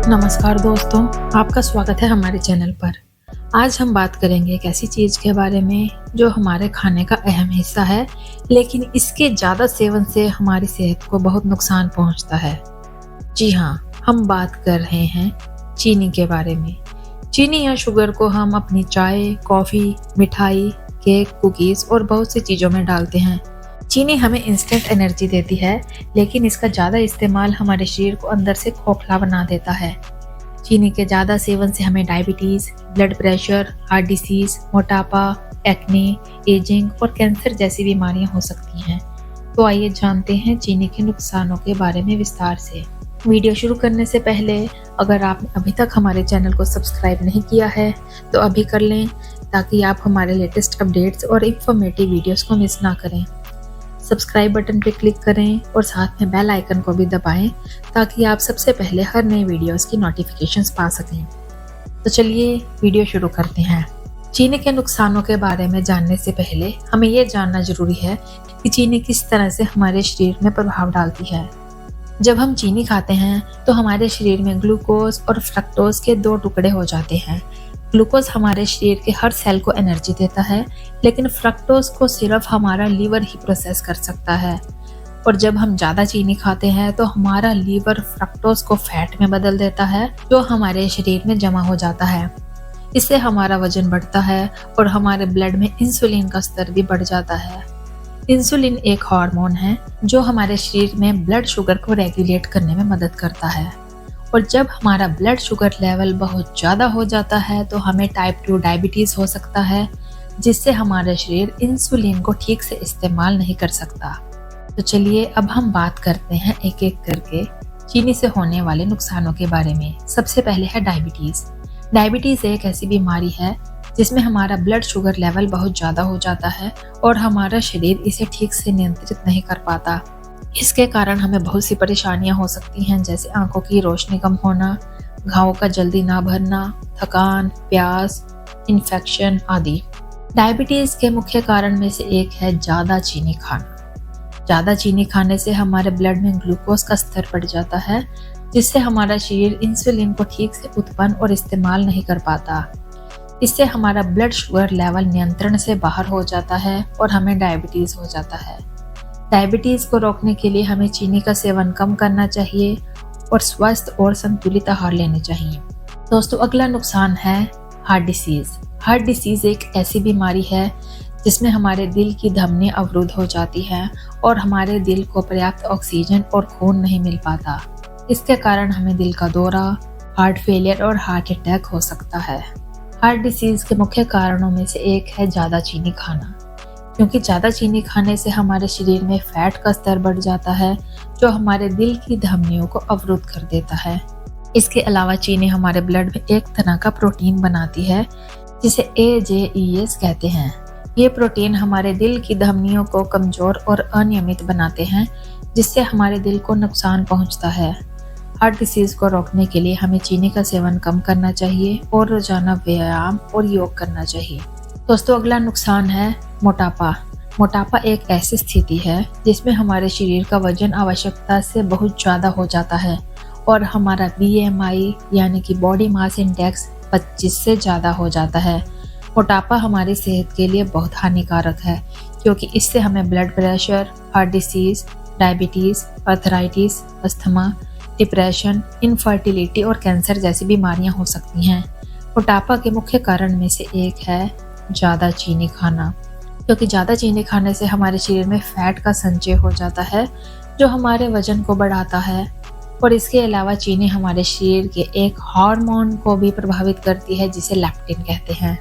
नमस्कार दोस्तों, आपका स्वागत है हमारे चैनल पर। आज हम बात करेंगे एक ऐसी चीज़ के बारे में जो हमारे खाने का अहम हिस्सा है, लेकिन इसके ज़्यादा सेवन से हमारी सेहत को बहुत नुकसान पहुंचता है। जी हाँ, हम बात कर रहे हैं चीनी के बारे में। चीनी या शुगर को हम अपनी चाय, कॉफ़ी, मिठाई, केक, कुकीज़ और बहुत सी चीज़ों में डालते हैं। चीनी हमें इंस्टेंट एनर्जी देती है, लेकिन इसका ज़्यादा इस्तेमाल हमारे शरीर को अंदर से खोखला बना देता है। चीनी के ज़्यादा सेवन से हमें diabetes, blood pressure, heart disease, मोटापा, एक्ने, एजिंग और कैंसर जैसी बीमारियां हो सकती हैं। तो आइए जानते हैं चीनी के नुकसानों के बारे में विस्तार से। वीडियो शुरू करने से पहले अगर आपने अभी तक हमारे चैनल को सब्सक्राइब नहीं किया है तो अभी कर लें, ताकि आप हमारे लेटेस्ट अपडेट्स और इंफॉर्मेटिव वीडियोस को मिस ना करें। सब्सक्राइब बटन पर क्लिक करें और साथ में बेल आइकन को भी दबाएं, ताकि आप सबसे पहले हर नए वीडियोस की नोटिफिकेशंस पा सकें। तो चलिए वीडियो शुरू करते हैं। चीनी के नुकसानों के बारे में जानने से पहले हमें ये जानना जरूरी है कि चीनी किस तरह से हमारे शरीर में प्रभाव डालती है। जब हम चीनी खाते हैं तो हमारे शरीर में ग्लूकोज और फ्रक्टोज के दो टुकड़े हो जाते हैं। ग्लूकोज हमारे शरीर के हर सेल को एनर्जी देता है, लेकिन फ्रक्टोज को सिर्फ हमारा लीवर ही प्रोसेस कर सकता है। और जब हम ज़्यादा चीनी खाते हैं तो हमारा लीवर फ्रक्टोज को फैट में बदल देता है, जो हमारे शरीर में जमा हो जाता है। इससे हमारा वजन बढ़ता है और हमारे ब्लड में इंसुलिन का स्तर भी बढ़ जाता है। इंसुलिन एक हार्मोन है जो हमारे शरीर में ब्लड शुगर को रेगुलेट करने में मदद करता है। और जब हमारा ब्लड शुगर लेवल बहुत ज़्यादा हो जाता है तो हमें टाइप 2 डायबिटीज़ हो सकता है, जिससे हमारा शरीर इंसुलिन को ठीक से इस्तेमाल नहीं कर सकता। तो चलिए अब हम बात करते हैं एक एक करके चीनी से होने वाले नुकसानों के बारे में। सबसे पहले है डायबिटीज़। डायबिटीज़ एक ऐसी बीमारी है जिसमें हमारा ब्लड शुगर लेवल बहुत ज़्यादा हो जाता है और हमारा शरीर इसे ठीक से नियंत्रित नहीं कर पाता। इसके कारण हमें बहुत सी परेशानियां हो सकती हैं, जैसे आंखों की रोशनी कम होना, घावों का जल्दी ना भरना, थकान, प्यास, इन्फेक्शन आदि। डायबिटीज़ के मुख्य कारण में से एक है ज़्यादा चीनी खाना। ज़्यादा चीनी खाने से हमारे ब्लड में ग्लूकोज का स्तर बढ़ जाता है, जिससे हमारा शरीर इंसुलिन को ठीक से उत्पन्न और इस्तेमाल नहीं कर पाता। इससे हमारा ब्लड शुगर लेवल नियंत्रण से बाहर हो जाता है और हमें डायबिटीज़ हो जाता है। डायबिटीज़ को रोकने के लिए हमें चीनी का सेवन कम करना चाहिए और स्वस्थ और संतुलित आहार लेने चाहिए। दोस्तों, अगला नुकसान है हार्ट डिसीज़। हार्ट डिसीज़ एक ऐसी बीमारी है जिसमें हमारे दिल की धमनियां अवरुद्ध हो जाती हैं और हमारे दिल को पर्याप्त ऑक्सीजन और खून नहीं मिल पाता। इसके कारण हमें दिल का दौरा, हार्ट फेलियर और हार्ट अटैक हो सकता है। हार्ट डिसीज़ के मुख्य कारणों में से एक है ज़्यादा चीनी खाना, क्योंकि ज़्यादा चीनी खाने से हमारे शरीर में फैट का स्तर बढ़ जाता है, जो हमारे दिल की धमनियों को अवरुद्ध कर देता है। इसके अलावा चीनी हमारे ब्लड में एक तरह का प्रोटीन बनाती है जिसे AGEs कहते हैं। ये प्रोटीन हमारे दिल की धमनियों को कमज़ोर और अनियमित बनाते हैं, जिससे हमारे दिल को नुकसान पहुंचता है। हार्ट डिसीज़ को रोकने के लिए हमें चीनी का सेवन कम करना चाहिए और रोजाना व्यायाम और योग करना चाहिए। दोस्तों, अगला नुकसान है मोटापा। मोटापा एक ऐसी स्थिति है जिसमें हमारे शरीर का वजन आवश्यकता से बहुत ज़्यादा हो जाता है और हमारा BMI यानी कि बॉडी मास इंडेक्स 25 से ज़्यादा हो जाता है। मोटापा हमारी सेहत के लिए बहुत हानिकारक है, क्योंकि इससे हमें blood pressure, heart disease, diabetes, arthritis, asthma, depression, infertility और कैंसर जैसी बीमारियां हो सकती हैं। मोटापा के मुख्य कारण में से एक है ज़्यादा चीनी खाना, क्योंकि ज़्यादा चीनी खाने से हमारे शरीर में फैट का संचय हो जाता है, जो हमारे वजन को बढ़ाता है। और इसके अलावा चीनी हमारे शरीर के एक हार्मोन को भी प्रभावित करती है, जिसे लेप्टिन कहते हैं।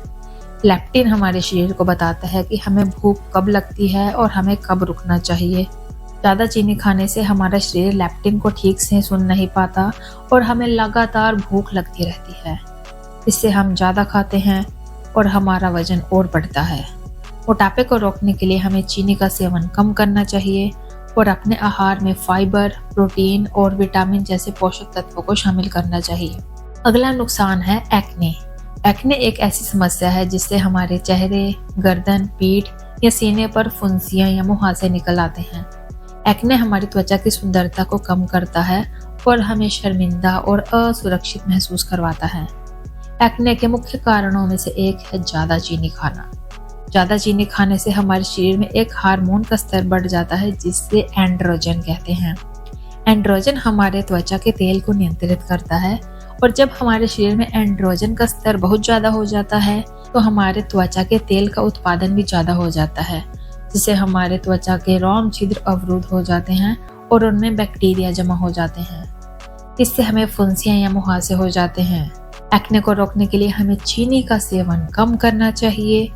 लेप्टिन हमारे शरीर को बताता है कि हमें भूख कब लगती है और हमें कब रुकना चाहिए। ज़्यादा चीनी खाने से हमारा शरीर लेप्टिन को ठीक से सुन नहीं पाता और हमें लगातार भूख लगती रहती है। इससे हम ज़्यादा खाते हैं और हमारा वजन और बढ़ता है। मोटापे को रोकने के लिए हमें चीनी का सेवन कम करना चाहिए और अपने आहार में फाइबर, प्रोटीन और विटामिन जैसे पोषक तत्वों को शामिल करना चाहिए। अगला नुकसान है एक्ने। एक्ने एक ऐसी समस्या है जिससे हमारे चेहरे, गर्दन, पीठ या सीने पर फुंसियां या मुहासे निकल आते हैं। एक्ने हमारी त्वचा की सुंदरता को कम करता है और हमें शर्मिंदा और असुरक्षित महसूस करवाता है। एक्ने के मुख्य कारणों में से एक है ज़्यादा चीनी खाना। ज़्यादा चीनी खाने से हमारे शरीर में एक हार्मोन का स्तर बढ़ जाता है जिससे एंड्रोजन कहते हैं। एंड्रोजन हमारे त्वचा के तेल को नियंत्रित करता है और जब हमारे शरीर में एंड्रोजन का स्तर बहुत ज़्यादा हो जाता है तो हमारे त्वचा के तेल का उत्पादन भी ज़्यादा हो जाता है, जिससे हमारे त्वचा के रोम छिद्र अवरुद्ध हो जाते हैं और उनमें बैक्टीरिया जमा हो जाते हैं। इससे हमें फुंसियाँ या मुहासे हो जाते हैं। एक्ने को रोकने के लिए हमें चीनी का सेवन कम करना चाहिए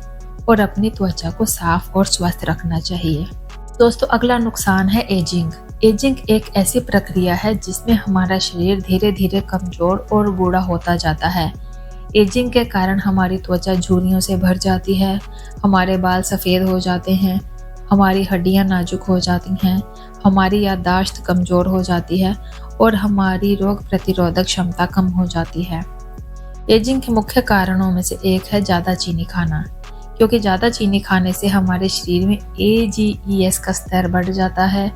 और अपनी त्वचा को साफ और स्वस्थ रखना चाहिए। दोस्तों, अगला नुकसान है एजिंग। एजिंग एक ऐसी प्रक्रिया है जिसमें हमारा शरीर धीरे धीरे कमजोर और बूढ़ा होता जाता है। एजिंग के कारण हमारी त्वचा झुर्रियों से भर जाती है, हमारे बाल सफ़ेद हो जाते हैं, हमारी हड्डियां नाजुक हो जाती हैं, हमारी याददाश्त कमज़ोर हो जाती है और हमारी रोग प्रतिरोधक क्षमता कम हो जाती है। एजिंग के मुख्य कारणों में से एक है ज़्यादा चीनी खाना, क्योंकि ज़्यादा चीनी खाने से हमारे शरीर में AGEs का स्तर बढ़ जाता है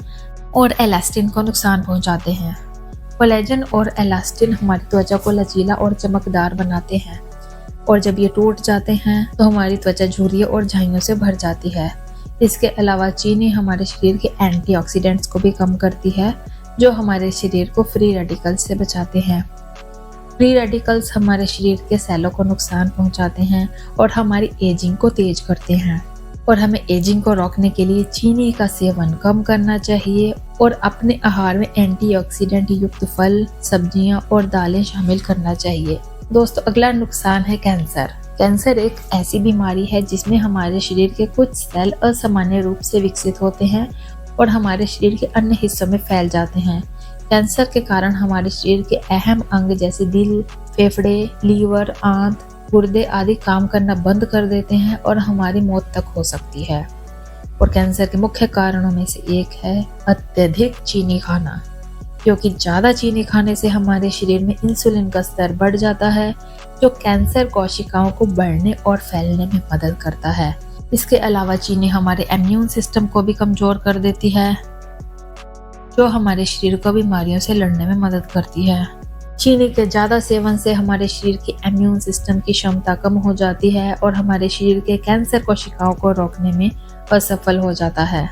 और एलास्टिन को नुकसान पहुंचाते हैं। कोलेजन और एलास्टिन हमारी त्वचा को लचीला और चमकदार बनाते हैं और जब ये टूट जाते हैं तो हमारी त्वचा झुर्रियों और झाइयों से भर जाती है। इसके अलावा चीनी हमारे शरीर के एंटीऑक्सीडेंट्स को भी कम करती है, जो हमारे शरीर को फ्री रेडिकल्स से बचाते हैं। फ्री रेडिकल्स हमारे शरीर के सेलों को नुकसान पहुंचाते हैं और हमारी एजिंग को तेज करते हैं। और हमें एजिंग को रोकने के लिए चीनी का सेवन कम करना चाहिए और अपने आहार में एंटीऑक्सीडेंट युक्त फल, सब्जियां और दालें शामिल करना चाहिए। दोस्तों, अगला नुकसान है कैंसर। कैंसर एक ऐसी बीमारी है जिसमें हमारे शरीर के कुछ सेल असामान्य रूप से विकसित होते हैं और हमारे शरीर के अन्य हिस्सों में फैल जाते हैं। कैंसर के कारण हमारे शरीर के अहम अंग जैसे दिल, फेफड़े, लीवर, आंत, गुर्दे आदि काम करना बंद कर देते हैं और हमारी मौत तक हो सकती है। और कैंसर के मुख्य कारणों में से एक है अत्यधिक चीनी खाना, क्योंकि ज़्यादा चीनी खाने से हमारे शरीर में इंसुलिन का स्तर बढ़ जाता है, जो कैंसर कोशिकाओं को बढ़ने और फैलने में मदद करता है। इसके अलावा चीनी हमारे इम्यून सिस्टम को भी कमज़ोर कर देती है, जो हमारे शरीर को बीमारियों से लड़ने में मदद करती है। चीनी के ज़्यादा सेवन से हमारे शरीर की इम्यून सिस्टम की क्षमता कम हो जाती है और हमारे शरीर के कैंसर कोशिकाओं को रोकने में असफल हो जाता है।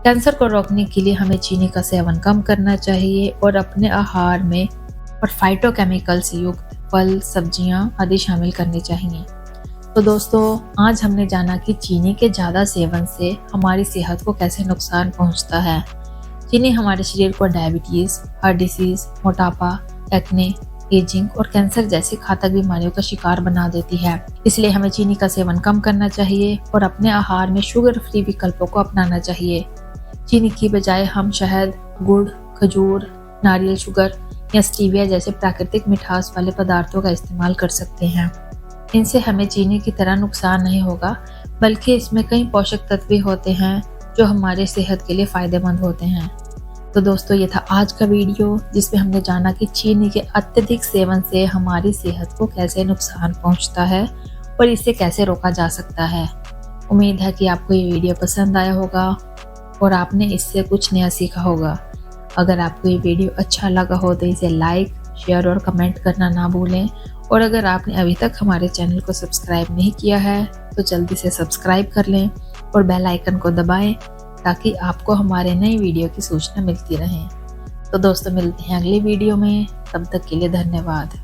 कैंसर को रोकने के लिए हमें चीनी का सेवन कम करना चाहिए और अपने आहार में और फाइटोकेमिकल्स युक्त फल, सब्जियां आदि शामिल करनी चाहिए। तो दोस्तों, आज हमने जाना कि चीनी के ज़्यादा सेवन से हमारी सेहत को कैसे नुकसान पहुंचता है। चीनी हमारे शरीर को डायबिटीज़, हार्ट डिसीज़, मोटापा, एक्ने, एजिंग और कैंसर जैसी घातक बीमारियों का शिकार बना देती है। इसलिए हमें चीनी का सेवन कम करना चाहिए और अपने आहार में शुगर फ्री विकल्पों को अपनाना चाहिए। चीनी की बजाय हम शहद, गुड़, खजूर, नारियल शुगर या स्टीविया जैसे प्राकृतिक मिठास वाले पदार्थों का इस्तेमाल कर सकते हैं। इनसे हमें चीनी की तरह नुकसान नहीं होगा, बल्कि इसमें कई पोषक तत्व भी होते हैं जो हमारे सेहत के लिए फ़ायदेमंद होते हैं। तो दोस्तों, ये था आज का वीडियो जिसमें हमने जाना कि चीनी के अत्यधिक सेवन से हमारी सेहत को कैसे नुकसान पहुंचता है और इसे कैसे रोका जा सकता है। उम्मीद है कि आपको ये वीडियो पसंद आया होगा और आपने इससे कुछ नया सीखा होगा। अगर आपको ये वीडियो अच्छा लगा हो तो इसे लाइक, शेयर और कमेंट करना ना भूलें। और अगर आपने अभी तक हमारे चैनल को सब्सक्राइब नहीं किया है तो जल्दी से सब्सक्राइब कर लें और बेल आइकन को दबाएं ताकि आपको हमारे नए वीडियो की सूचना मिलती रहे। तो दोस्तों, मिलते हैं अगली वीडियो में, तब तक के लिए धन्यवाद।